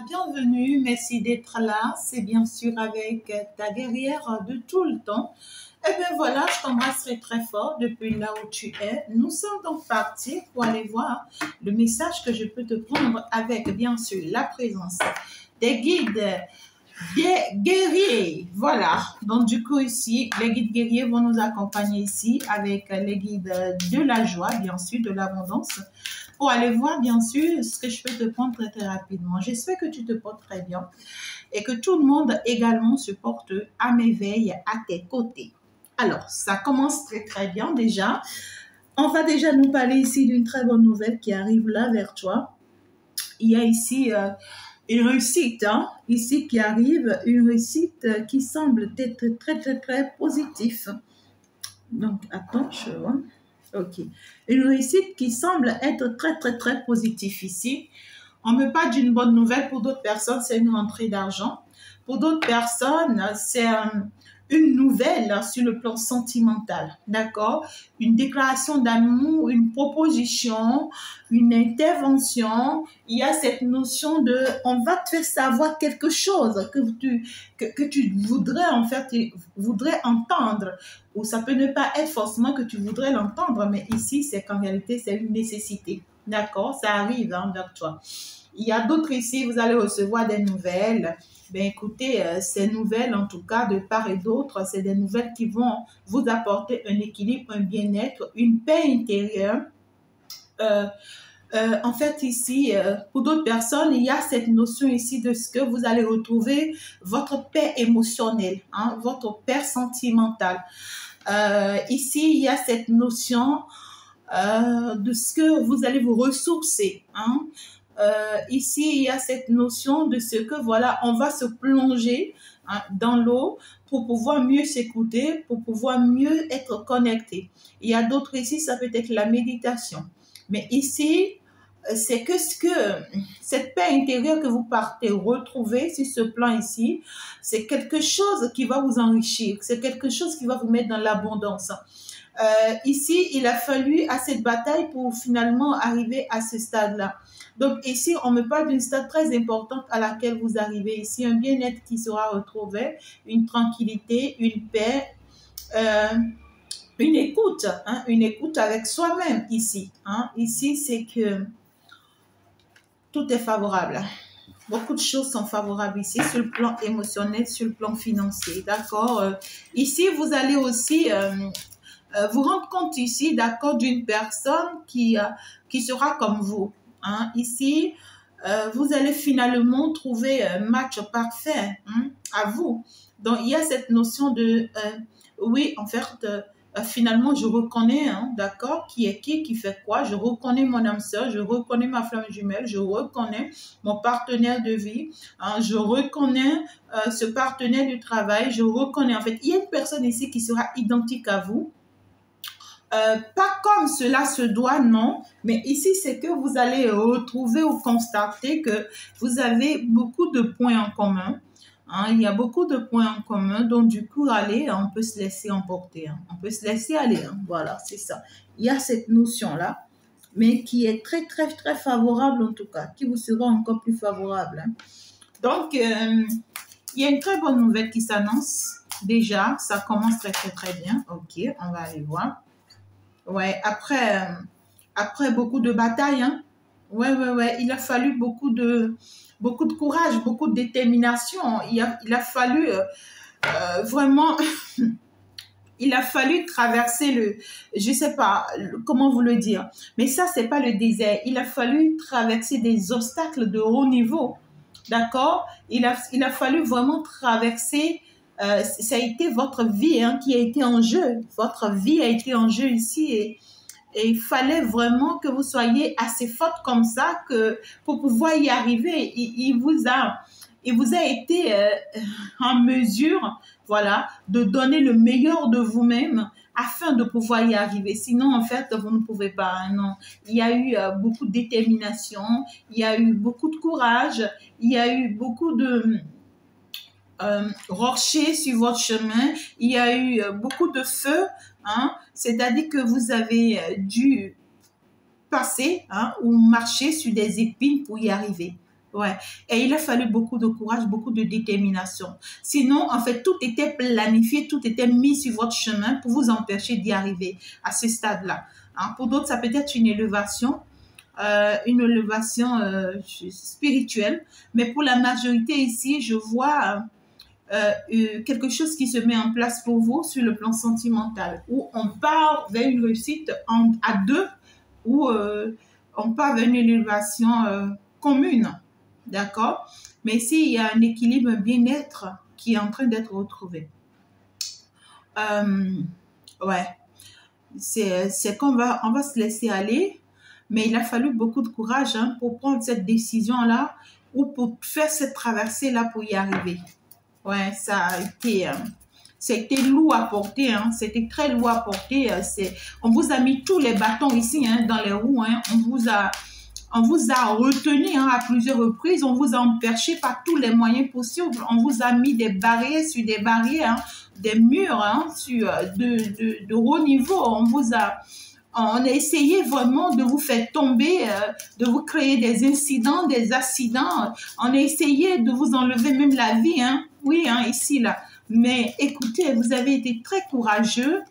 Bienvenue, merci d'être là. C'est bien sûr avec ta guerrière de tout le temps. Et bien voilà, je t'embrasserai très fort depuis là où tu es. Nous sommes donc partis pour aller voir le message que je peux te prendre avec bien sûr la présence des guides guerriers. Voilà, donc du coup ici, les guides guerriers vont nous accompagner ici avec les guides de la joie, bien sûr, de l'abondance, pour aller voir bien sûr ce que je peux te prendre très très rapidement. J'espère que tu te portes très bien et que tout le monde également se porte à merveille à tes côtés. Alors, ça commence très très bien déjà. On va déjà nous parler ici d'une très bonne nouvelle qui arrive là vers toi. Il y a ici une réussite, ici qui arrive, une réussite qui semble être très très très positive. Donc, attends, je vois. Ok. Une réussite qui semble être très, très, très positive ici. On me parle d'une bonne nouvelle. Pour d'autres personnes, c'est une rentrée d'argent. Pour d'autres personnes, c'est une nouvelle sur le plan sentimental. D'accord? Une déclaration d'amour, une proposition, une intervention. Il y a cette notion de on va te faire savoir quelque chose que tu voudrais en fait, voudrais entendre. Ou ça peut ne pas être forcément que tu voudrais l'entendre, mais ici, c'est qu'en réalité, c'est une nécessité. D'accord? Ça arrive vers toi. Il y a d'autres ici, vous allez recevoir des nouvelles. Ben écoutez, ces nouvelles, en tout cas, de part et d'autre, c'est des nouvelles qui vont vous apporter un équilibre, un bien-être, une paix intérieure. En fait, ici, pour d'autres personnes, il y a cette notion ici de ce que vous allez retrouver votre paix émotionnelle, votre paix sentimentale. Ici, il y a cette notion de ce que vous allez vous ressourcer. Ici, il y a cette notion de ce que, voilà, on va se plonger dans l'eau pour pouvoir mieux s'écouter, pour pouvoir mieux être connecté. Il y a d'autres ici, ça peut être la méditation. Mais ici, c'est que cette paix intérieure que vous partez retrouver sur ce plan ici, c'est quelque chose qui va vous enrichir, c'est quelque chose qui va vous mettre dans l'abondance. Ici, il a fallu à cette bataille pour finalement arriver à ce stade-là. Donc ici, on me parle d'une stade très importante à laquelle vous arrivez ici, un bien-être qui sera retrouvé, une tranquillité, une paix, une écoute avec soi-même ici. Ici, c'est que tout est favorable. Beaucoup de choses sont favorables ici, sur le plan émotionnel, sur le plan financier, d'accord? Ici, vous allez aussi vous rendre compte ici, d'accord, d'une personne qui sera comme vous. Ici, vous allez finalement trouver un match parfait à vous. Donc, il y a cette notion de, oui, en fait, finalement, je reconnais, d'accord, qui est qui fait quoi. Je reconnais mon âme sœur, je reconnais ma flamme jumelle, je reconnais mon partenaire de vie, je reconnais ce partenaire du travail, je reconnais, en fait, il y a une personne ici qui sera identique à vous. Pas comme cela se doit, non, mais ici, c'est que vous allez retrouver ou constater que vous avez beaucoup de points en commun. Il y a beaucoup de points en commun, donc du coup, allez, on peut se laisser emporter. On peut se laisser aller, voilà, c'est ça. Il y a cette notion-là, mais qui est très, très, très favorable en tout cas, qui vous sera encore plus favorable. Donc, il y a une très bonne nouvelle qui s'annonce. Déjà, ça commence très, très, très bien. Ok, on va aller voir. Ouais, après beaucoup de batailles, ouais, il a fallu beaucoup de courage, beaucoup de détermination. Il a fallu vraiment, il a fallu traverser je sais pas comment vous le dire, mais ça, c'est pas le désert. Il a fallu traverser des obstacles de haut niveau, d'accord? Il a fallu vraiment traverser. Ça a été votre vie qui a été en jeu. Votre vie a été en jeu ici et il fallait vraiment que vous soyez assez forte comme ça que pour pouvoir y arriver. Il vous a été en mesure, voilà, de donner le meilleur de vous-même afin de pouvoir y arriver. Sinon, en fait, vous ne pouvez pas. Non, il y a eu beaucoup de détermination, il y a eu beaucoup de courage, il y a eu beaucoup de rochers sur votre chemin, il y a eu beaucoup de feu, c'est-à-dire que vous avez dû passer ou marcher sur des épines pour y arriver. Ouais. Et il a fallu beaucoup de courage, beaucoup de détermination. Sinon, en fait, tout était planifié, tout était mis sur votre chemin pour vous empêcher d'y arriver à ce stade-là. Hein. Pour d'autres, ça peut être une élévation spirituelle. Mais pour la majorité ici, je vois quelque chose qui se met en place pour vous sur le plan sentimental, où on part vers une réussite à deux, où on part vers une élévation commune. D'accord? Mais ici, il y a un équilibre, un bien-être qui est en train d'être retrouvé. Ouais. C'est qu'on on va se laisser aller, mais il a fallu beaucoup de courage hein, pour prendre cette décision-là ou pour faire cette traversée-là pour y arriver. Ouais, ça a été lourd à porter, hein. C'était très lourd à porter. On vous a mis tous les bâtons ici hein, dans les roues. Hein. On vous a retenu hein, à plusieurs reprises, on vous a empêché par tous les moyens possibles. On vous a mis des barrières sur des barrières, hein, des murs hein, de haut niveau. On a essayé vraiment de vous faire tomber, de vous créer des incidents, des accidents. On a essayé de vous enlever même la vie, hein. Oui, hein, ici, là. Mais écoutez, vous avez été très courageux.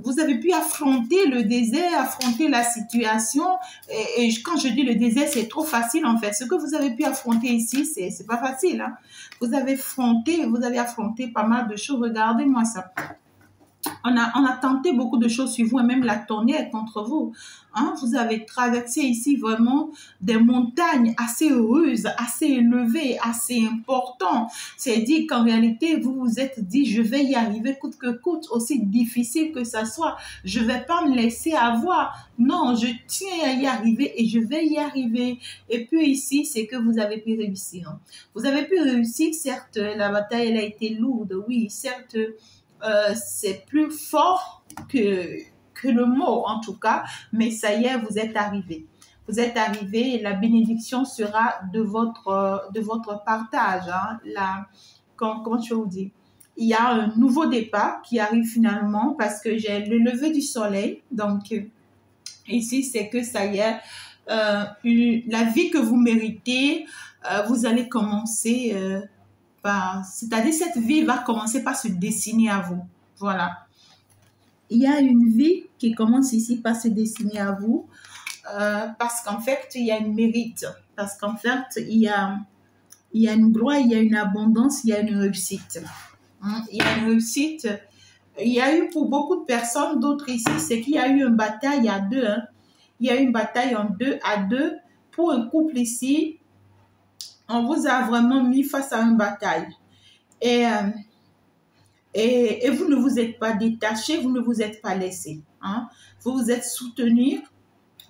Vous avez pu affronter le désert, affronter la situation. Et quand je dis le désert, c'est trop facile en fait. Ce que vous avez pu affronter ici, c'est pas facile. Hein. Vous avez affronté pas mal de choses. Regardez-moi ça. On a tenté beaucoup de choses sur vous et même la tournée est contre vous. Hein? Vous avez traversé ici vraiment des montagnes assez heureuses, assez élevées, assez importantes. C'est-à-dire qu'en réalité, vous vous êtes dit, je vais y arriver coûte que coûte, aussi difficile que ça soit. Je ne vais pas me laisser avoir. Non, je tiens à y arriver et je vais y arriver. Et puis ici, c'est que vous avez pu réussir. Vous avez pu réussir, certes, la bataille elle a été lourde, oui, certes, c'est plus fort que le mot en tout cas, mais ça y est, vous êtes arrivé. Vous êtes arrivé et la bénédiction sera de votre partage. Hein. Comment je vous dis? Il y a un nouveau départ qui arrive finalement parce que j'ai le lever du soleil. Donc, ici, c'est que ça y est, la vie que vous méritez, vous allez commencer c'est-à-dire cette vie va commencer par se dessiner à vous. Voilà. Il y a une vie qui commence ici par se dessiner à vous parce qu'en fait, il y a une mérite. Parce qu'en fait, il y a une gloire, il y a une abondance, il y a une réussite. Hein? Il y a une réussite. Il y a eu pour beaucoup de personnes, d'autres ici, c'est qu'il y a eu une bataille à deux. Hein? Il y a eu une bataille à deux. Pour un couple ici, on vous a vraiment mis face à une bataille. Et vous ne vous êtes pas détaché, vous ne vous êtes pas laissé. Hein? Vous vous êtes soutenu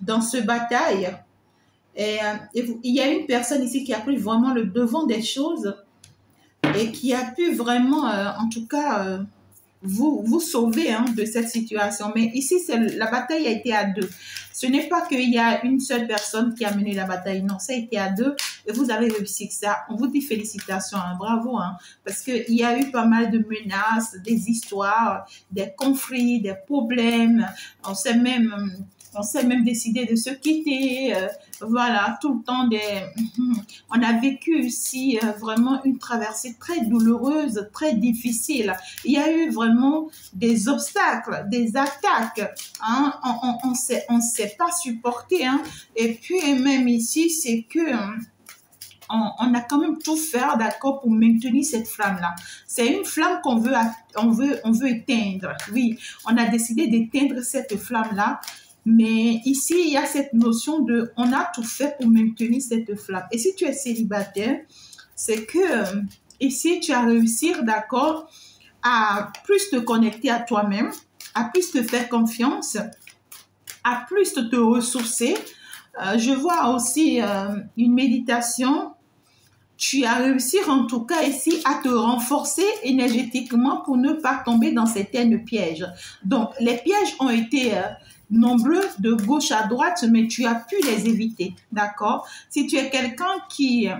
dans ce bataille. Et il y a une personne ici qui a pris vraiment le devant des choses et qui a pu vraiment, en tout cas, vous sauver hein, de cette situation. Mais ici, la bataille a été à deux. Ce n'est pas qu'il y a une seule personne qui a mené la bataille. Non, ça a été à deux et vous avez réussi ça. On vous dit félicitations, hein, bravo. Hein, parce qu'il y a eu pas mal de menaces, des histoires, des conflits, des problèmes. On s'est même décidé de se quitter. Voilà, tout le temps, on a vécu ici vraiment une traversée très douloureuse, très difficile. Il y a eu vraiment des obstacles, des attaques. Hein? On s'est pas supporté. Hein? Et puis, même ici, c'est que... on a quand même tout fait, d'accord, pour maintenir cette flamme-là. C'est une flamme qu'on veut éteindre. Oui, on a décidé d'éteindre cette flamme-là. Mais ici, il y a cette notion de, on a tout fait pour maintenir cette flamme. Et si tu es célibataire, c'est que ici, tu as réussi, d'accord, à plus te connecter à toi-même, à plus te faire confiance, à plus te ressourcer. Je vois aussi une méditation. Tu as réussi en tout cas ici à te renforcer énergétiquement pour ne pas tomber dans certains pièges. Donc, les pièges ont été nombreux de gauche à droite, mais tu as pu les éviter, d'accord? Si tu es quelqu'un qui est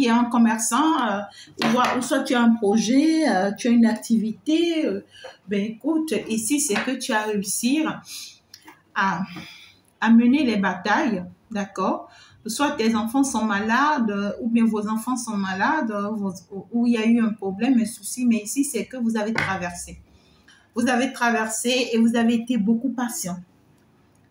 un commerçant, ou soit tu as un projet, tu as une activité, ben écoute, ici, c'est que tu as réussi à mener les batailles, d'accord? soit tes enfants sont malades, ou bien vos enfants sont malades, ou il y a eu un problème, un souci, mais ici, c'est que vous avez traversé. Vous avez traversé et vous avez été beaucoup patient.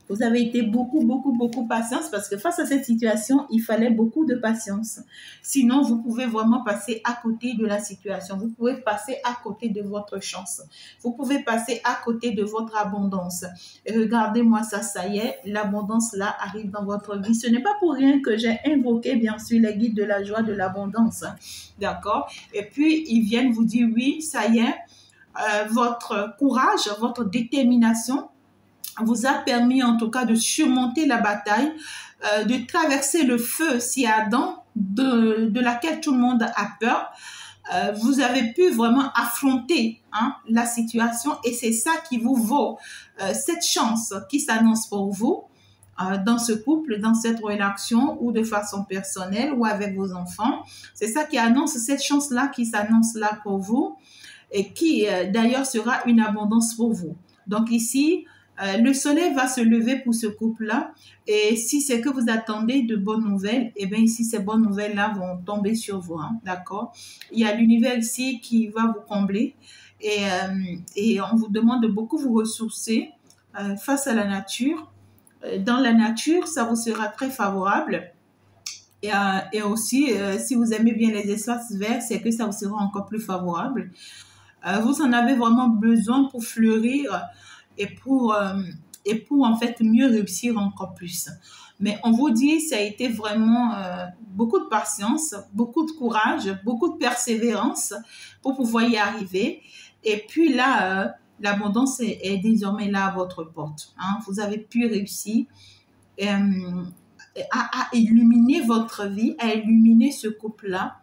Vous avez été beaucoup patience parce que face à cette situation, il fallait beaucoup de patience. Sinon, vous pouvez vraiment passer à côté de la situation. Vous pouvez passer à côté de votre chance. Vous pouvez passer à côté de votre abondance. Et regardez-moi ça, ça y est, l'abondance là arrive dans votre vie. Ce n'est pas pour rien que j'ai invoqué bien sûr les guides de la joie, de l'abondance. D'accord? Et puis, ils viennent vous dire oui, ça y est, votre courage, votre détermination vous a permis en tout cas de surmonter la bataille, de traverser le feu si Adam, de laquelle tout le monde a peur. Vous avez pu vraiment affronter la situation et c'est ça qui vous vaut cette chance qui s'annonce pour vous dans ce couple, dans cette relation ou de façon personnelle ou avec vos enfants. C'est ça qui annonce cette chance-là qui s'annonce là pour vous et qui d'ailleurs sera une abondance pour vous. Donc ici, le soleil va se lever pour ce couple-là et si c'est que vous attendez de bonnes nouvelles, et bien ici, ces bonnes nouvelles-là vont tomber sur vous, d'accord? Il y a l'univers ici qui va vous combler et on vous demande de beaucoup vous ressourcer face à la nature. Dans la nature, ça vous sera très favorable. Et aussi, si vous aimez bien les espaces verts, c'est que ça vous sera encore plus favorable. Vous en avez vraiment besoin pour fleurir et pour en fait mieux réussir encore plus. Mais on vous dit, ça a été vraiment beaucoup de patience, beaucoup de courage, beaucoup de persévérance pour pouvoir y arriver. Et puis là, l'abondance est désormais là à votre porte. Vous avez pu réussir à illuminer votre vie, à illuminer ce couple-là.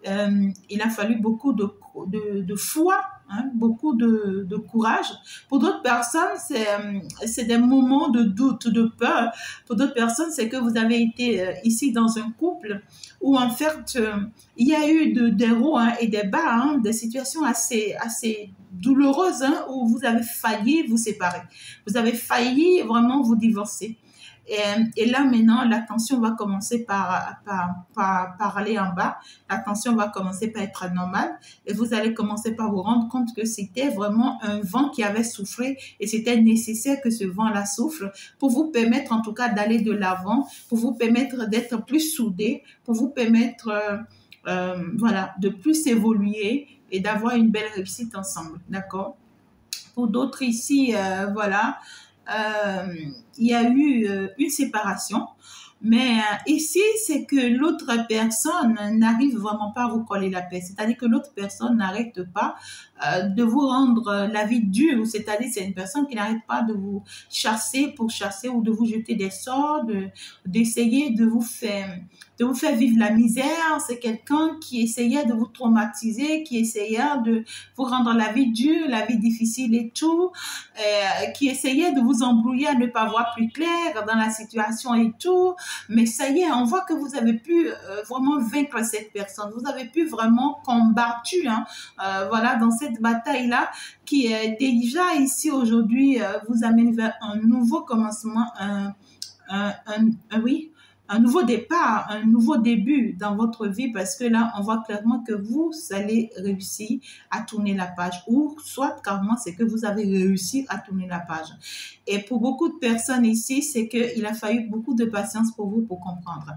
Il a fallu beaucoup de foi, beaucoup de courage. Pour d'autres personnes, c'est des moments de doute, de peur. Pour d'autres personnes, c'est que vous avez été ici dans un couple où en fait, il y a eu des hauts et des bas, des situations assez douloureuses où vous avez failli vous séparer. Vous avez failli vraiment vous divorcer. Et là, maintenant, la tension va commencer par aller en bas. La tension va commencer par être normale. Et vous allez commencer par vous rendre compte que c'était vraiment un vent qui avait soufflé et c'était nécessaire que ce vent-là souffle pour vous permettre en tout cas d'aller de l'avant, pour vous permettre d'être plus soudés, pour vous permettre voilà, de plus évoluer et d'avoir une belle réussite ensemble. D'accord? Pour d'autres ici, voilà, il y a eu une séparation, mais ici, c'est que l'autre personne n'arrive vraiment pas à vous coller la paix. C'est-à-dire que l'autre personne n'arrête pas de vous rendre la vie dure. C'est-à-dire c'est une personne qui n'arrête pas de vous chasser pour chasser ou de vous jeter des sorts, d'essayer de vous faire vivre la misère. C'est quelqu'un qui essayait de vous traumatiser, qui essayait de vous rendre la vie dure, la vie difficile et tout, qui essayait de vous embrouiller à ne pas voir plus clair dans la situation et tout. Mais ça y est, on voit que vous avez pu vraiment vaincre cette personne. Vous avez pu vraiment combattre, voilà, dans cette bataille-là qui est déjà ici aujourd'hui vous amène vers un nouveau commencement, oui, un nouveau départ, un nouveau début dans votre vie parce que là, on voit clairement que vous allez réussir à tourner la page ou soit carrément c'est que vous avez réussi à tourner la page. Et pour beaucoup de personnes ici, c'est qu'il a fallu beaucoup de patience pour vous pour comprendre.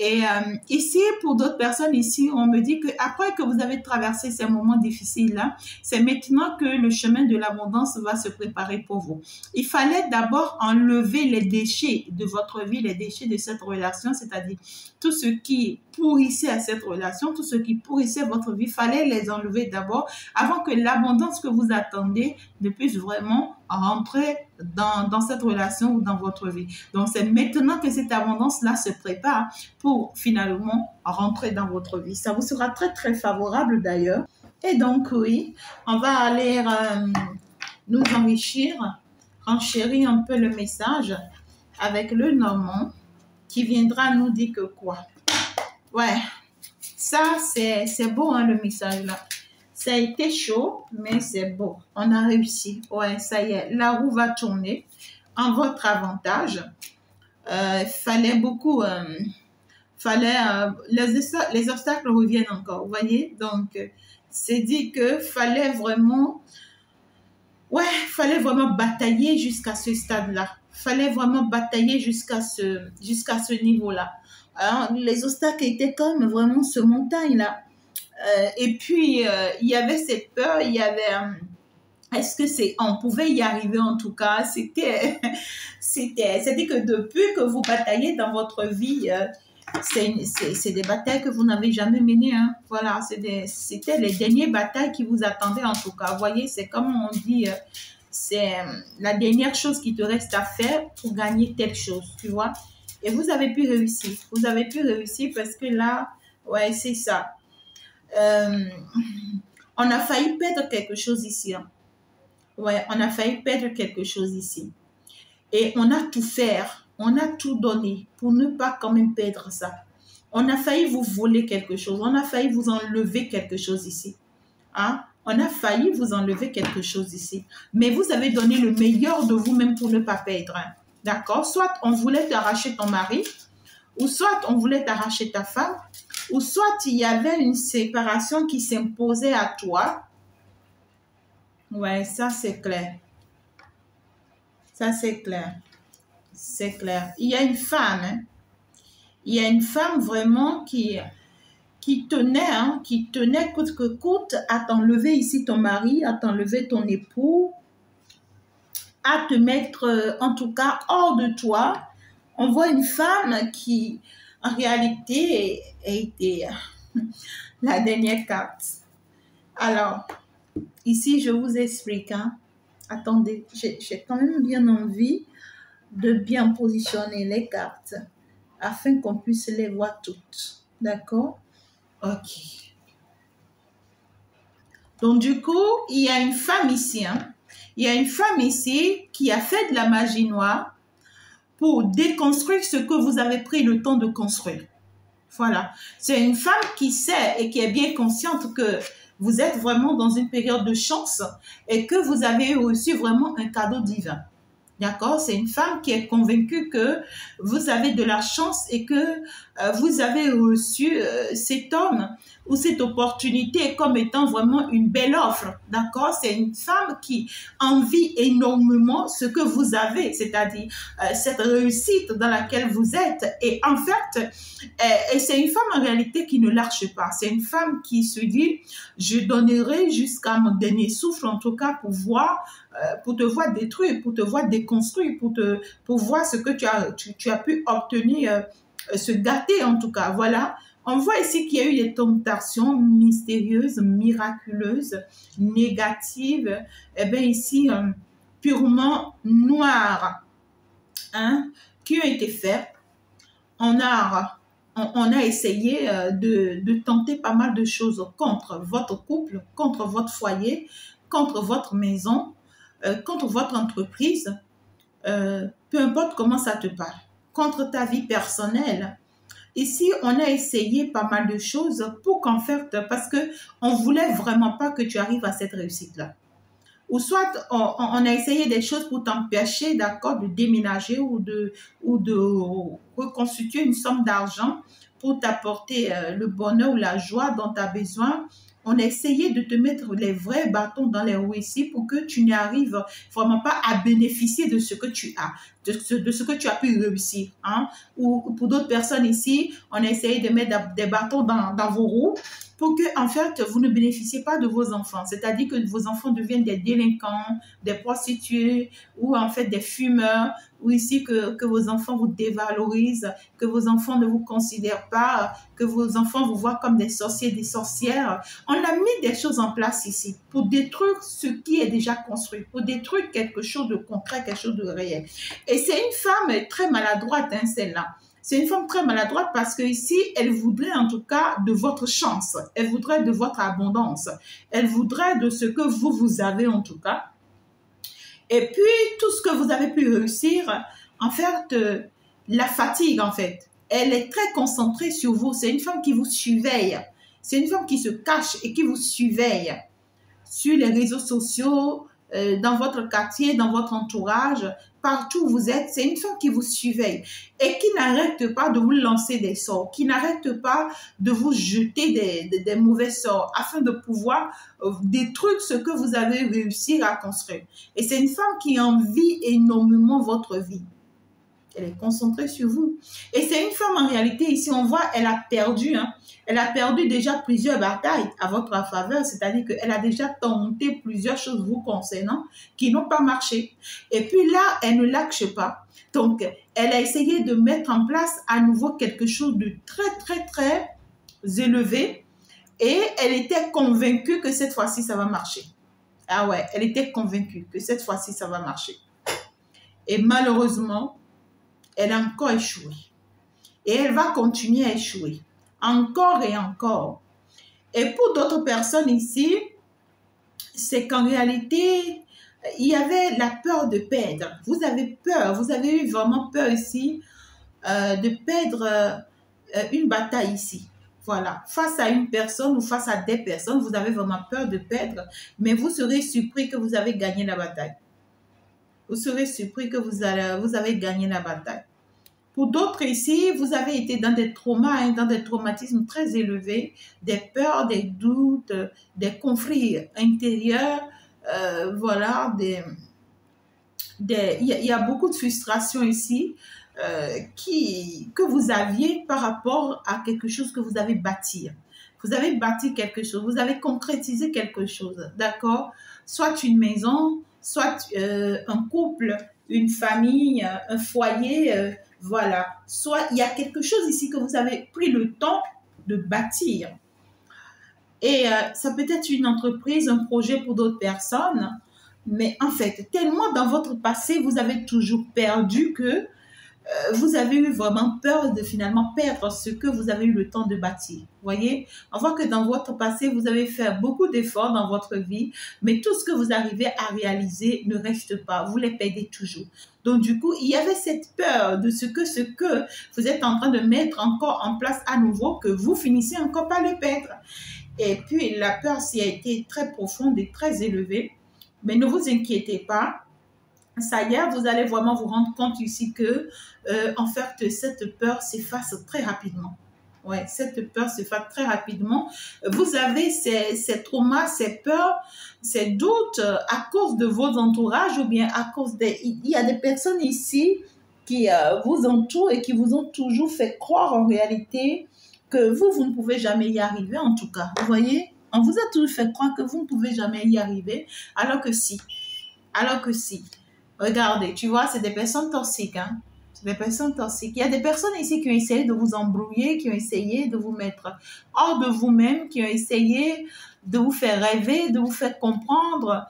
Et ici, pour d'autres personnes ici, on me dit qu'après que vous avez traversé ces moments difficiles-là, c'est maintenant que le chemin de l'abondance va se préparer pour vous. Il fallait d'abord enlever les déchets de votre vie, les déchets de cette relation, c'est-à-dire tout ce qui pourrissait à cette relation, tout ce qui pourrissait votre vie, il fallait les enlever d'abord avant que l'abondance que vous attendez ne puisse vraiment rentrer dans cette relation ou dans votre vie. Donc, c'est maintenant que cette abondance-là se prépare pour finalement rentrer dans votre vie. Ça vous sera très, très favorable d'ailleurs. Et donc, oui, on va aller nous enrichir, renchérir un peu le message avec le Normand qui viendra nous dire que quoi. Ouais, ça, c'est beau, le message là. Ça a été chaud, mais c'est beau. On a réussi. Ouais, ça y est, la roue va tourner en votre avantage. fallait beaucoup, les obstacles reviennent encore, vous voyez. Donc, c'est dit que fallait vraiment batailler jusqu'à ce stade-là. Fallait vraiment batailler jusqu'à ce niveau-là. Alors, les obstacles étaient comme vraiment ce montagne-là. Et puis, il y avait cette peur, il y avait... est-ce que on pouvait y arriver en tout cas? C'était que depuis que vous bataillez dans votre vie, c'est des batailles que vous n'avez jamais menées. Hein. Voilà, c'était les dernières batailles qui vous attendaient en tout cas. Vous voyez, c'est comme on dit, c'est la dernière chose qui te reste à faire pour gagner telle chose, tu vois. Et vous avez pu réussir. Vous avez pu réussir parce que là, ouais, c'est ça. On a failli perdre quelque chose ici. Hein. Ouais, on a failli perdre quelque chose ici. Et on a tout fait, on a tout donné pour ne pas quand même perdre ça. On a failli vous voler quelque chose, on a failli vous enlever quelque chose ici. Hein? On a failli vous enlever quelque chose ici. Mais vous avez donné le meilleur de vous-même pour ne pas perdre. Hein? D'accord? Soit on voulait t'arracher ton mari, ou soit on voulait t'arracher ta femme, ou soit il y avait une séparation qui s'imposait à toi. Ouais, ça c'est clair. Ça c'est clair. C'est clair. Il y a une femme, hein? Il y a une femme vraiment qui tenait coûte que coûte à t'enlever ici ton mari, à t'enlever ton époux, à te mettre en tout cas hors de toi. On voit une femme qui en réalité a été la dernière carte. Alors, ici je vous explique. Hein. Attendez, j'ai quand même bien envie de bien positionner les cartes afin qu'on puisse les voir toutes. D'accord? Ok. Donc, du coup, il y a une femme ici. Hein? Il y a une femme ici qui a fait de la magie noire pour déconstruire ce que vous avez pris le temps de construire. Voilà. C'est une femme qui sait et qui est bien consciente que vous êtes vraiment dans une période de chance et que vous avez reçu vraiment un cadeau divin. D'accord? C'est une femme qui est convaincue que vous avez de la chance et que vous avez reçu cet homme ou cette opportunité comme étant vraiment une belle offre. D'accord? C'est une femme qui envie énormément ce que vous avez, c'est-à-dire cette réussite dans laquelle vous êtes. Et en fait, c'est une femme en réalité qui ne lâche pas. C'est une femme qui se dit, je donnerai jusqu'à mon dernier souffle, en tout cas pour te voir détruire, pour te voir déconstruire, pour voir ce que tu as pu obtenir, se gâter en tout cas. Voilà. On voit ici qu'il y a eu des tentations mystérieuses, miraculeuses, négatives, et bien ici, purement noires, hein, qui ont été faites. On a essayé de tenter pas mal de choses contre votre couple, contre votre foyer, contre votre maison, contre votre entreprise, peu importe comment ça te parle, contre ta vie personnelle. Ici, on a essayé pas mal de choses pour qu'en fait, parce qu'on ne voulait vraiment pas que tu arrives à cette réussite-là. Ou soit, on a essayé des choses pour t'empêcher, d'accord, de déménager ou de reconstituer une somme d'argent pour t'apporter le bonheur ou la joie dont tu as besoin. On a essayé de te mettre les vrais bâtons dans les roues ici pour que tu n'arrives vraiment pas à bénéficier de ce que tu as, de ce que tu as pu réussir. Hein? Ou pour d'autres personnes ici, on a essayé de mettre des bâtons dans vos roues pour que, en fait, vous ne bénéficiez pas de vos enfants. C'est-à-dire que vos enfants deviennent des délinquants, des prostituées ou en fait des fumeurs, ou ici que vos enfants vous dévalorisent, que vos enfants ne vous considèrent pas, que vos enfants vous voient comme des sorciers, des sorcières. On a mis des choses en place ici pour détruire ce qui est déjà construit, pour détruire quelque chose de concret, quelque chose de réel. Et c'est une femme très maladroite, hein, celle-là. C'est une femme très maladroite parce que ici, elle voudrait en tout cas de votre chance. Elle voudrait de votre abondance. Elle voudrait de ce que vous avez en tout cas. Et puis, tout ce que vous avez pu réussir, en fait, la fatigue, en fait. Elle est très concentrée sur vous. C'est une femme qui vous surveille. C'est une femme qui se cache et qui vous surveille sur les réseaux sociaux, dans votre quartier, dans votre entourage, partout où vous êtes, c'est une femme qui vous surveille et qui n'arrête pas de vous lancer des sorts, qui n'arrête pas de vous jeter des mauvais sorts afin de pouvoir détruire ce que vous avez réussi à construire. Et c'est une femme qui envie énormément votre vie. Elle est concentrée sur vous. Et c'est une femme, en réalité, ici, on voit, elle a perdu, hein. Elle a perdu déjà plusieurs batailles à votre faveur, c'est-à-dire qu'elle a déjà tenté plusieurs choses vous concernant qui n'ont pas marché. Et puis là, elle ne lâche pas. Donc, elle a essayé de mettre en place à nouveau quelque chose de très, très, très élevé. Et elle était convaincue que cette fois-ci, ça va marcher. Ah ouais, elle était convaincue que cette fois-ci, ça va marcher. Et malheureusement, elle a encore échoué. Et elle va continuer à échouer. Encore et encore. Et pour d'autres personnes ici, c'est qu'en réalité, il y avait la peur de perdre. Vous avez peur, vous avez eu vraiment peur ici de perdre une bataille ici. Voilà, face à une personne ou face à des personnes, vous avez vraiment peur de perdre, mais vous serez surpris que vous avez gagné la bataille. Vous serez surpris que vous avez gagné la bataille. Pour d'autres ici, vous avez été dans des traumas, hein, dans des traumatismes très élevés, des peurs, des doutes, des conflits intérieurs, voilà, il y a beaucoup de frustration ici que vous aviez par rapport à quelque chose que vous avez bâti. Vous avez bâti quelque chose, vous avez concrétisé quelque chose, d'accord? Soit une maison, soit un couple, une famille, un foyer, voilà. Soit il y a quelque chose ici que vous avez pris le temps de bâtir. Et ça peut être une entreprise, un projet pour d'autres personnes. Mais en fait, tellement dans votre passé, vous avez toujours perdu que vous avez eu vraiment peur de finalement perdre ce que vous avez eu le temps de bâtir. Vous voyez, on voit que dans votre passé, vous avez fait beaucoup d'efforts dans votre vie, mais tout ce que vous arrivez à réaliser ne reste pas. Vous les perdez toujours. Donc, du coup, il y avait cette peur de ce que vous êtes en train de mettre encore en place à nouveau, que vous finissez encore par le perdre. Et puis, la peur s'y a été très profonde et très élevée. Mais ne vous inquiétez pas. Ça y est, vous allez vraiment vous rendre compte ici que, en fait, cette peur s'efface très rapidement. Ouais, cette peur s'efface très rapidement. Vous avez ces traumas, ces peurs, ces doutes à cause de vos entourages ou bien à cause il y a des personnes ici qui vous entourent et qui vous ont toujours fait croire en réalité que vous ne pouvez jamais y arriver, en tout cas. Vous voyez, on vous a toujours fait croire que vous ne pouvez jamais y arriver, alors que si. Alors que si. Regardez, tu vois, c'est des personnes toxiques, hein. C'est des personnes toxiques. Il y a des personnes ici qui ont essayé de vous embrouiller, qui ont essayé de vous mettre hors de vous-même, qui ont essayé de vous faire rêver, de vous faire comprendre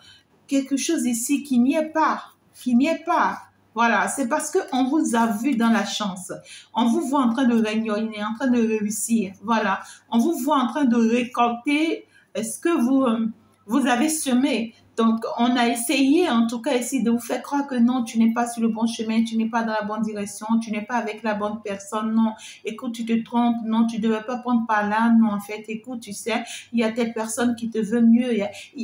quelque chose ici qui n'y est pas, qui n'y est pas. Voilà, c'est parce qu'on vous a vu dans la chance. On vous voit en train de rayonner, en train de réussir. Voilà, on vous voit en train de récolter ce que vous avez semé. Donc, on a essayé, en tout cas ici, de vous faire croire que non, tu n'es pas sur le bon chemin, tu n'es pas dans la bonne direction, tu n'es pas avec la bonne personne, non. Écoute, tu te trompes, non, tu ne devrais pas prendre par là, non, en fait, écoute, tu sais, il y a telle personne qui te veut mieux.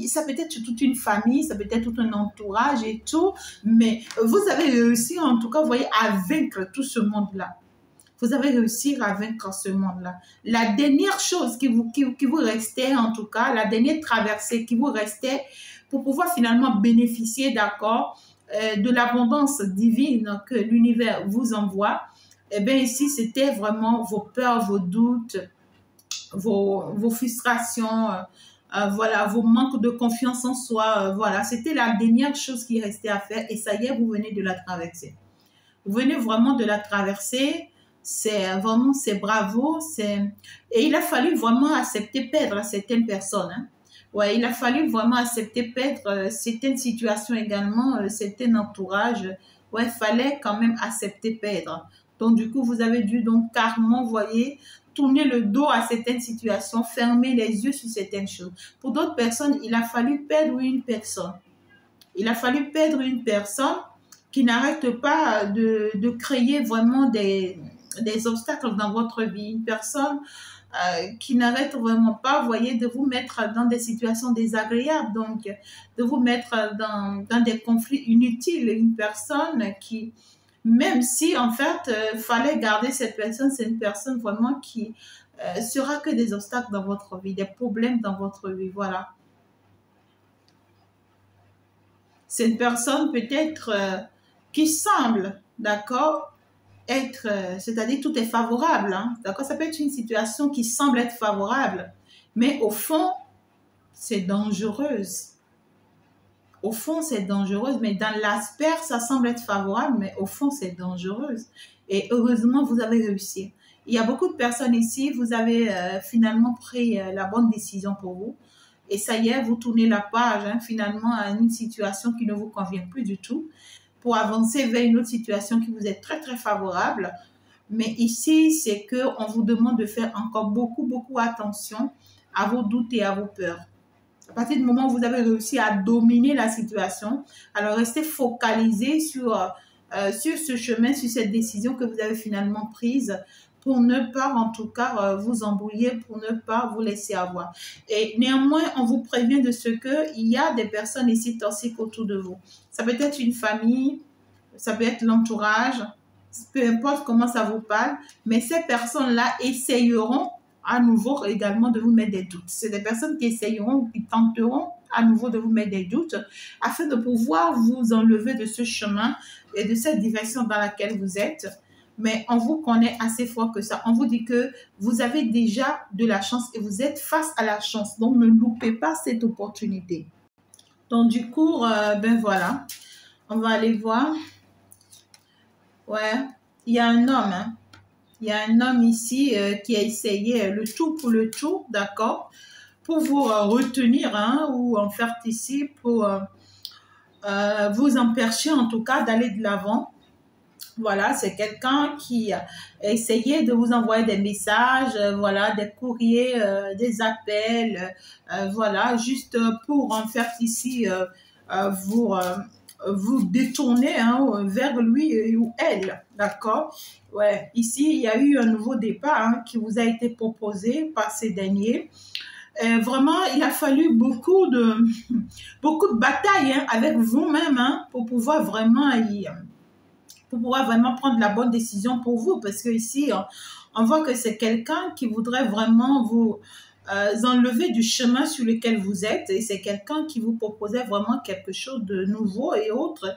Ça peut être toute une famille, ça peut être tout un entourage et tout, mais vous avez réussi, en tout cas, vous voyez, à vaincre tout ce monde-là. Vous avez réussi à vaincre ce monde-là. La dernière chose qui vous restait, en tout cas, la dernière traversée qui vous restait, pour pouvoir finalement bénéficier, d'accord, de l'abondance divine que l'univers vous envoie, eh bien ici, c'était vraiment vos peurs, vos doutes, vos frustrations, voilà, vos manques de confiance en soi, voilà, c'était la dernière chose qui restait à faire et ça y est, vous venez de la traverser. Vous venez vraiment de la traverser, c'est bravo, et il a fallu vraiment accepter perdre certaines personnes, hein. Ouais, il a fallu vraiment accepter perdre certaines situations également, certains entourages. Ouais, il fallait quand même accepter perdre. Donc, du coup, vous avez dû donc carrément, vous voyez, tourner le dos à certaines situations, fermer les yeux sur certaines choses. Pour d'autres personnes, il a fallu perdre une personne. Il a fallu perdre une personne qui n'arrête pas de créer vraiment des obstacles dans votre vie. Une personne qui n'arrête vraiment pas, vous voyez, de vous mettre dans des situations désagréables, donc de vous mettre dans des conflits inutiles. Une personne qui, même si en fait, fallait garder cette personne, c'est une personne vraiment qui sera que des obstacles dans votre vie, des problèmes dans votre vie, voilà. C'est une personne peut-être qui semble, d'accord, être, c'est-à-dire tout est favorable, hein, d'accord, ça peut être une situation qui semble être favorable, mais au fond, c'est dangereuse. Au fond, c'est dangereuse, mais dans l'aspect, ça semble être favorable, mais au fond, c'est dangereuse. Et heureusement, vous avez réussi. Il y a beaucoup de personnes ici, vous avez finalement pris la bonne décision pour vous. Et ça y est, vous tournez la page, hein, finalement, à une situation qui ne vous convient plus du tout, pour avancer vers une autre situation qui vous est très, très favorable. Mais ici, c'est qu'on vous demande de faire encore beaucoup, beaucoup attention à vos doutes et à vos peurs. À partir du moment où vous avez réussi à dominer la situation, alors restez focalisé sur ce chemin, sur cette décision que vous avez finalement prise pour ne pas, en tout cas, vous embrouiller, pour ne pas vous laisser avoir. Et néanmoins, on vous prévient de ce qu'il y a des personnes ici toxiques autour de vous. Ça peut être une famille, ça peut être l'entourage, peu importe comment ça vous parle, mais ces personnes-là essayeront à nouveau également de vous mettre des doutes. C'est des personnes qui essayeront ou qui tenteront à nouveau de vous mettre des doutes afin de pouvoir vous enlever de ce chemin et de cette direction dans laquelle vous êtes. Mais on vous connaît assez fort que ça. On vous dit que vous avez déjà de la chance et vous êtes face à la chance. Donc, ne loupez pas cette opportunité. Donc, du coup, ben voilà. On va aller voir. Ouais, il y a un homme, hein. Il y a un homme ici qui a essayé le tout pour le tout, d'accord, pour vous retenir, hein, ou en faire ici pour vous empêcher en tout cas d'aller de l'avant. Voilà, c'est quelqu'un qui a essayé de vous envoyer des messages, voilà, des courriers, des appels, voilà, juste pour en faire ici vous détourner, hein, vers lui ou elle, d'accord? Ouais, ici, il y a eu un nouveau départ, hein, qui vous a été proposé par ces derniers. Vraiment, il a fallu beaucoup de batailles, hein, avec vous-même, hein, pour pouvoir vraiment prendre la bonne décision pour vous, parce que ici, on voit que c'est quelqu'un qui voudrait vraiment vous enlever du chemin sur lequel vous êtes, et c'est quelqu'un qui vous proposait vraiment quelque chose de nouveau et autre.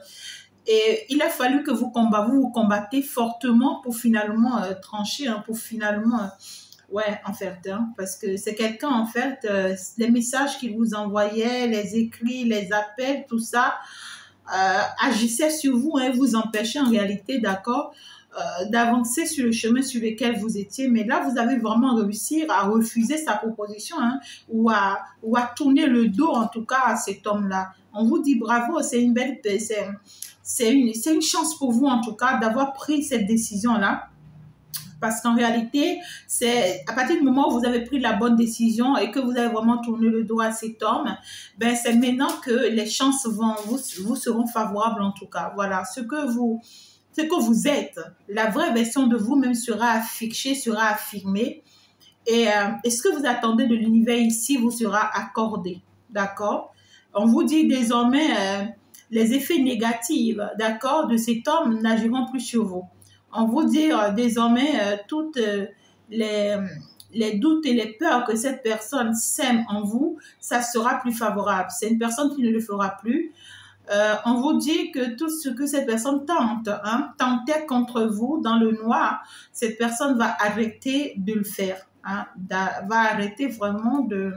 Et il a fallu que vous combattez fortement pour finalement trancher, hein, pour finalement, ouais, en fait, hein, parce que c'est quelqu'un, en fait, les messages qu'il vous envoyait, les écrits, les appels, tout ça, agissait sur vous, hein, vous empêchait en réalité, d'accord, d'avancer sur le chemin sur lequel vous étiez. Mais là, vous avez vraiment réussi à refuser sa proposition, hein, ou à tourner le dos, en tout cas, à cet homme-là. On vous dit bravo, c'est une belle... C'est une chance pour vous, en tout cas, d'avoir pris cette décision-là. Parce qu'en réalité, c'est à partir du moment où vous avez pris la bonne décision et que vous avez vraiment tourné le dos à cet homme, ben c'est maintenant que les chances vous seront favorables, en tout cas. Voilà, ce que vous êtes, la vraie version de vous-même sera affichée, sera affirmée. Et ce que vous attendez de l'univers ici vous sera accordé. D'accord? On vous dit désormais les effets négatifs, d'accord, de cet homme n'agiront plus sur vous. On vous dit désormais toutes les doutes et les peurs que cette personne sème en vous, ça sera plus favorable. C'est une personne qui ne le fera plus. On vous dit que tout ce que cette personne tentait contre vous dans le noir, cette personne va arrêter de le faire, hein, va arrêter vraiment de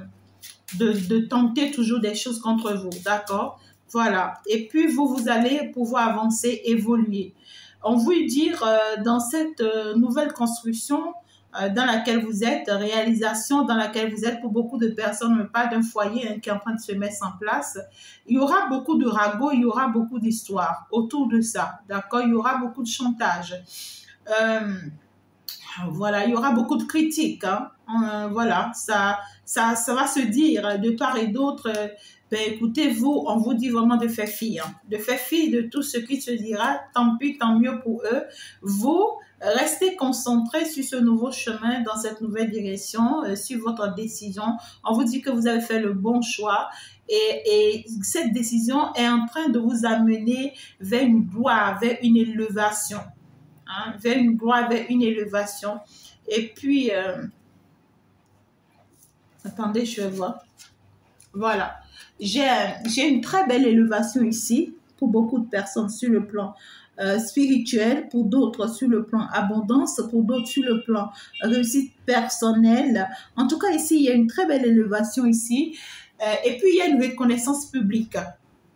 tenter toujours des choses contre vous, d'accord? Voilà. Et puis, vous allez pouvoir avancer, évoluer. On veut dire dans cette nouvelle construction dans laquelle vous êtes, réalisation dans laquelle vous êtes, pour beaucoup de personnes, mais pas d'un foyer, hein, qui est en train de se mettre en place, il y aura beaucoup de ragots, il y aura beaucoup d'histoires autour de ça, d'accord? Il y aura beaucoup de chantage. Voilà, il y aura beaucoup de critiques, hein. Voilà, ça va se dire de part et d'autre. Ben, écoutez, on vous dit vraiment de faire fi, hein, de faire fi de tout ce qui se dira. Tant pis, tant mieux pour eux. Vous, Restez concentré sur ce nouveau chemin, dans cette nouvelle direction, sur votre décision. On vous dit que vous avez fait le bon choix et cette décision est en train de vous amener vers une gloire, vers une élévation. Hein, vers une gloire, vers une élévation. Et puis, attendez, je vais voir. Voilà. J'ai une très belle élévation ici pour beaucoup de personnes sur le plan spirituel, pour d'autres sur le plan abondance, pour d'autres sur le plan réussite personnelle. En tout cas, ici, il y a une très belle élévation ici. Et puis, il y a une reconnaissance publique.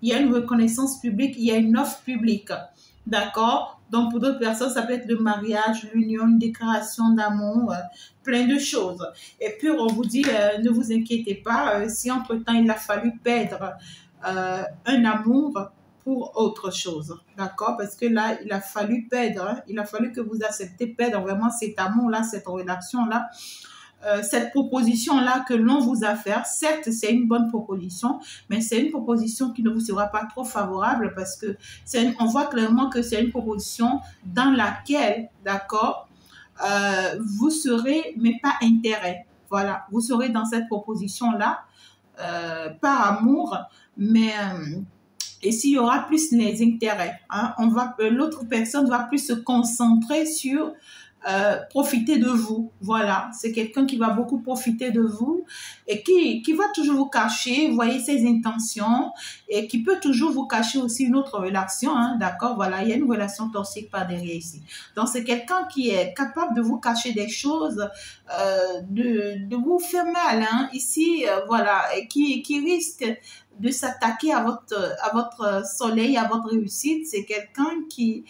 Il y a une reconnaissance publique, il y a une offre publique. D'accord? Donc, pour d'autres personnes, ça peut être le mariage, l'union, une déclaration d'amour, plein de choses. Et puis, on vous dit, ne vous inquiétez pas, si entre-temps, il a fallu perdre un amour pour autre chose. D'accord? Parce que là, il a fallu perdre, hein, il a fallu que vous acceptez perdre vraiment cet amour-là, cette relation-là. Cette proposition-là que l'on vous a fait, certes, c'est une bonne proposition, mais c'est une proposition qui ne vous sera pas trop favorable parce que on voit clairement que c'est une proposition dans laquelle, d'accord, vous serez, mais pas intérêt. Voilà, vous serez dans cette proposition-là, par amour, mais ici, il y aura plus les intérêts. Hein. L'autre personne va plus se concentrer sur profiter de vous. Voilà, c'est quelqu'un qui va beaucoup profiter de vous et qui va toujours vous cacher, vous voyez ses intentions et qui peut toujours vous cacher aussi une autre relation, hein, d'accord? Voilà, il y a une relation toxique par derrière ici. Donc, c'est quelqu'un qui est capable de vous cacher des choses, de vous faire mal, hein, ici, voilà, et qui risque de s'attaquer à votre soleil, à votre réussite. C'est quelqu'un qui...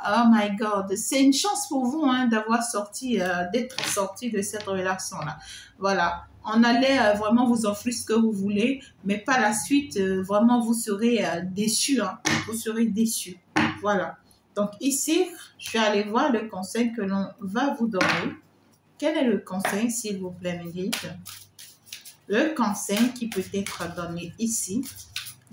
Oh my God, c'est une chance pour vous, hein, d'être sorti de cette relation-là. Voilà, on allait vraiment vous offrir ce que vous voulez, mais par la suite, vraiment, vous serez déçus. Hein, vous serez déçus. Voilà. Donc ici, je vais aller voir le conseil que l'on va vous donner. Quel est le conseil, s'il vous plaît, mes guides? Le conseil qui peut être donné ici,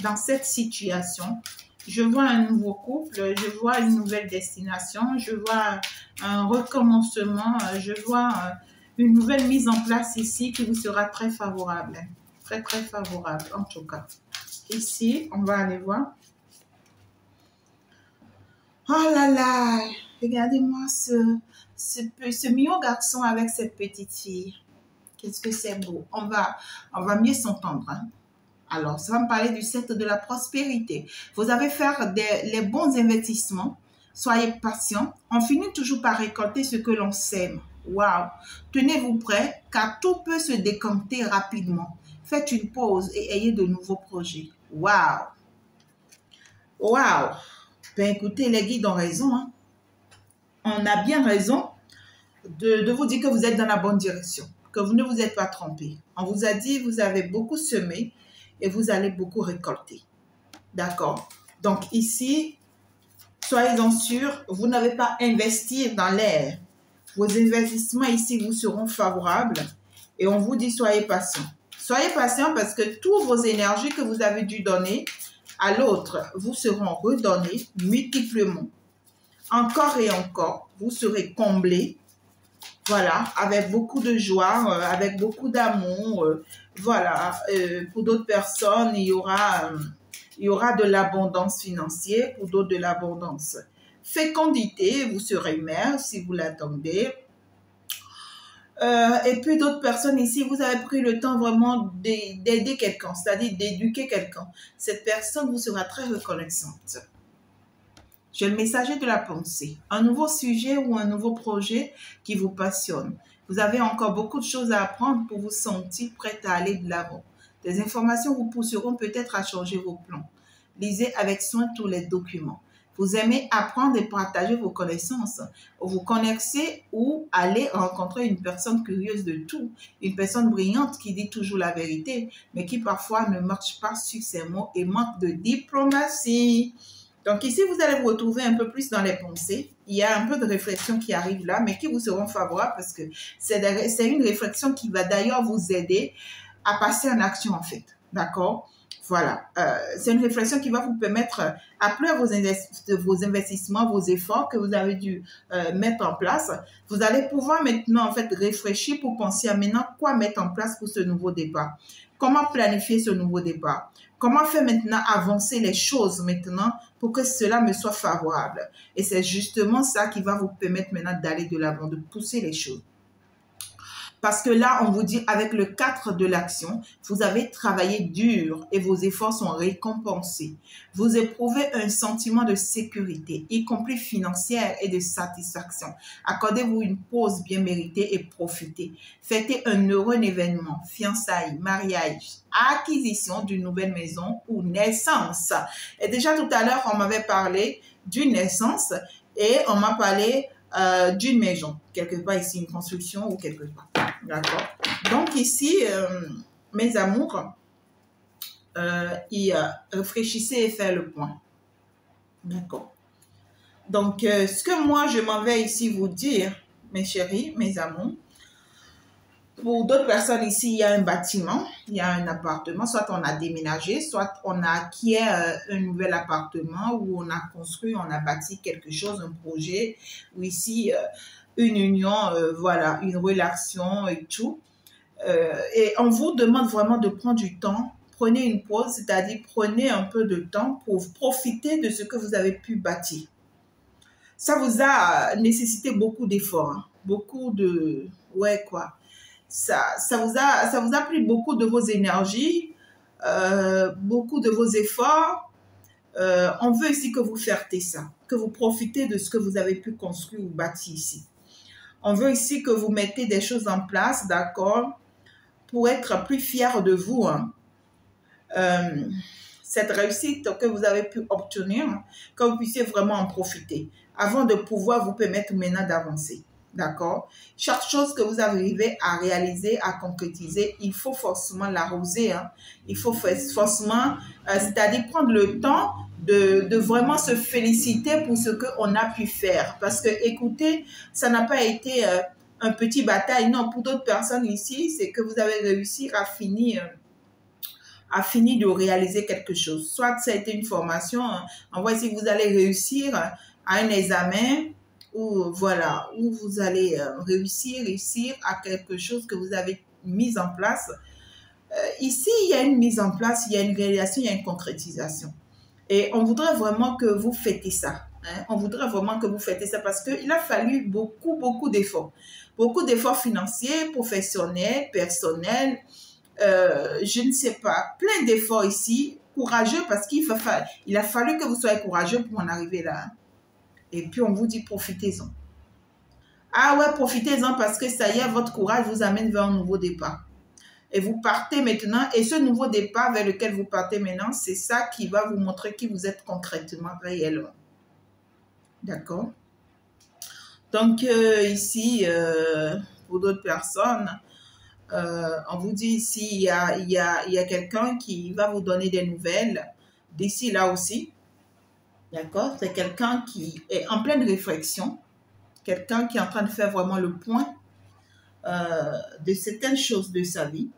dans cette situation. Je vois un nouveau couple, je vois une nouvelle destination, je vois un recommencement, je vois une nouvelle mise en place ici qui vous sera très favorable. Très, très favorable en tout cas. Ici, on va aller voir. Oh là là, regardez-moi ce mignon garçon avec cette petite fille. Qu'est-ce que c'est beau. On va mieux s'entendre, hein. Alors, ça va me parler du cercle de la prospérité. Vous avez faire les bons investissements. Soyez patient. On finit toujours par récolter ce que l'on sème. Waouh! Tenez-vous prêts, car tout peut se décanter rapidement. Faites une pause et ayez de nouveaux projets. Waouh! Waouh! Ben écoutez, les guides ont raison. Hein? On a bien raison de vous dire que vous êtes dans la bonne direction, que vous ne vous êtes pas trompé. On vous a dit, vous avez beaucoup semé, et vous allez beaucoup récolter. D'accord? Donc ici, soyez-en sûrs, vous n'avez pas à investir dans l'air. Vos investissements ici vous seront favorables et on vous dit soyez patient. Soyez patient parce que toutes vos énergies que vous avez dû donner à l'autre vous seront redonnées multiplement. Encore et encore, vous serez comblés. Voilà, avec beaucoup de joie, avec beaucoup d'amour. Voilà, pour d'autres personnes, il y aura de l'abondance financière, pour d'autres de l'abondance. Fécondité, vous serez mère si vous l'attendez. Et puis d'autres personnes ici, vous avez pris le temps vraiment d'aider quelqu'un, c'est-à-dire d'éduquer quelqu'un. Cette personne vous sera très reconnaissante. J'ai le messager de la pensée, un nouveau sujet ou un nouveau projet qui vous passionne. Vous avez encore beaucoup de choses à apprendre pour vous sentir prête à aller de l'avant. Des informations vous pousseront peut-être à changer vos plans. Lisez avec soin tous les documents. Vous aimez apprendre et partager vos connaissances. Vous connaissez ou allez rencontrer une personne curieuse de tout, une personne brillante qui dit toujours la vérité, mais qui parfois ne marche pas sur ses mots et manque de diplomatie. Donc ici, vous allez vous retrouver un peu plus dans les pensées. Il y a un peu de réflexion qui arrive là, mais qui vous seront favorables parce que c'est une réflexion qui va d'ailleurs vous aider à passer en action en fait. D'accord? Voilà, c'est une réflexion qui va vous permettre, après vos investissements, vos efforts que vous avez dû mettre en place, vous allez pouvoir maintenant en fait réfléchir pour penser à maintenant quoi mettre en place pour ce nouveau départ. Comment planifier ce nouveau départ? Comment faire maintenant avancer les choses maintenant pour que cela me soit favorable? Et c'est justement ça qui va vous permettre maintenant d'aller de l'avant, de pousser les choses. Parce que là, on vous dit, avec le 4 de l'action, vous avez travaillé dur et vos efforts sont récompensés. Vous éprouvez un sentiment de sécurité, y compris financière et de satisfaction. Accordez-vous une pause bien méritée et profitez. Fêtez un heureux événement, fiançailles, mariage, acquisition d'une nouvelle maison ou naissance. Et déjà tout à l'heure, on m'avait parlé d'une naissance et on m'a parlé d'une maison, quelque part ici, une construction ou quelque part. D'accord? Donc ici, mes amours, réfléchissez et faites le point. D'accord? Donc, ce que moi, je m'en vais ici vous dire, mes chéris, mes amours, pour d'autres personnes ici, il y a un bâtiment, il y a un appartement, soit on a déménagé, soit on a acquis un nouvel appartement ou on a construit, on a bâti quelque chose, un projet, ou ici, une union, voilà, une relation et tout. Et on vous demande vraiment de prendre du temps, prenez une pause, c'est-à-dire prenez un peu de temps pour profiter de ce que vous avez pu bâtir. Ça vous a nécessité beaucoup d'efforts, hein, beaucoup de... Ouais, quoi. Ça vous a pris beaucoup de vos énergies, beaucoup de vos efforts. On veut ici que vous fêtez ça, que vous profitez de ce que vous avez pu construire ou bâtir ici. On veut ici que vous mettez des choses en place, d'accord, pour être plus fiers de vous. Hein. Cette réussite que vous avez pu obtenir, que vous puissiez vraiment en profiter, avant de pouvoir vous permettre maintenant d'avancer. D'accord? Chaque chose que vous arrivez à réaliser, à concrétiser, il faut forcément l'arroser. Hein. Il faut forcément, c'est-à-dire prendre le temps de vraiment se féliciter pour ce qu'on a pu faire. Parce que, écoutez, ça n'a pas été un petit bataille. Non, pour d'autres personnes ici, c'est que vous avez réussi à finir de réaliser quelque chose. Soit ça a été une formation, hein. On voit si vous allez réussir à un examen, ou voilà, où vous allez réussir à quelque chose que vous avez mis en place. Ici, il y a une mise en place, il y a une réalisation, il y a une concrétisation. Et on voudrait vraiment que vous fêtez ça. Hein? On voudrait vraiment que vous fêtez ça parce qu'il a fallu beaucoup d'efforts. Beaucoup d'efforts financiers, professionnels, personnels, je ne sais pas, plein d'efforts ici, courageux parce qu'il a fallu que vous soyez courageux pour en arriver là. Et puis, on vous dit, profitez-en. Ah ouais, profitez-en parce que ça y est, votre courage vous amène vers un nouveau départ. Et vous partez maintenant. Et ce nouveau départ vers lequel vous partez maintenant, c'est ça qui va vous montrer qui vous êtes concrètement, réellement. D'accord? Donc, ici, pour d'autres personnes, on vous dit ici, il y a quelqu'un qui va vous donner des nouvelles d'ici là aussi. D'accord? C'est quelqu'un qui est en pleine réflexion, quelqu'un qui est en train de faire vraiment le point de certaines choses de sa vie.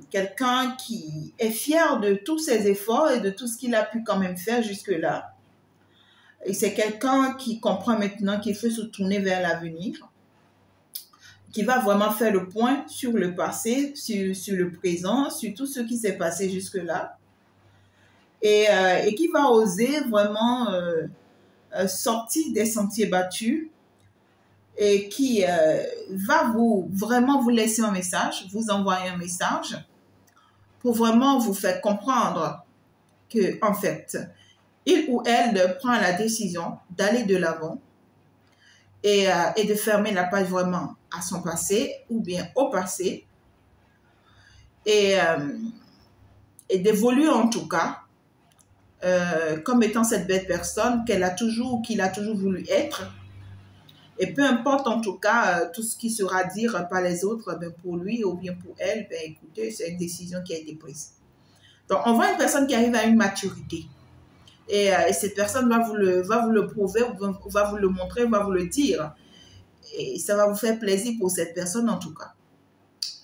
Quelqu'un qui est fier de tous ses efforts et de tout ce qu'il a pu quand même faire jusque-là. Et c'est quelqu'un qui comprend maintenant qu'il faut se tourner vers l'avenir, qui va vraiment faire le point sur le passé, sur le présent, sur tout ce qui s'est passé jusque-là. Et qui va oser vraiment sortir des sentiers battus et qui va vraiment vous laisser un message, vous envoyer un message pour vraiment vous faire comprendre que, en fait, il ou elle prend la décision d'aller de l'avant et de fermer la page vraiment à son passé ou bien au passé et d'évoluer en tout cas comme étant cette belle personne qu'il a toujours voulu être. Et peu importe en tout cas tout ce qui sera dit par les autres, ben pour lui ou bien pour elle, ben écoutez, c'est une décision qui a été prise. Donc on voit une personne qui arrive à une maturité. Et cette personne va vous le prouver, va vous le montrer, va vous le dire. Et ça va vous faire plaisir pour cette personne en tout cas.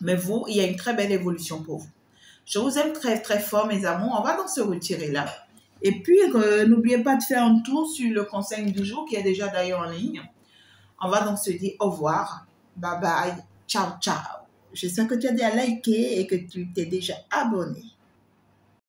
Mais vous, il y a une très belle évolution pour vous. Je vous aime très, très fort, mes amours. On va donc se retirer là. Et puis, n'oubliez pas de faire un tour sur le conseil du jour qui est déjà d'ailleurs en ligne. On va donc se dire au revoir. Bye bye. Ciao, ciao. J'espère que tu as déjà liké et que tu t'es déjà abonné.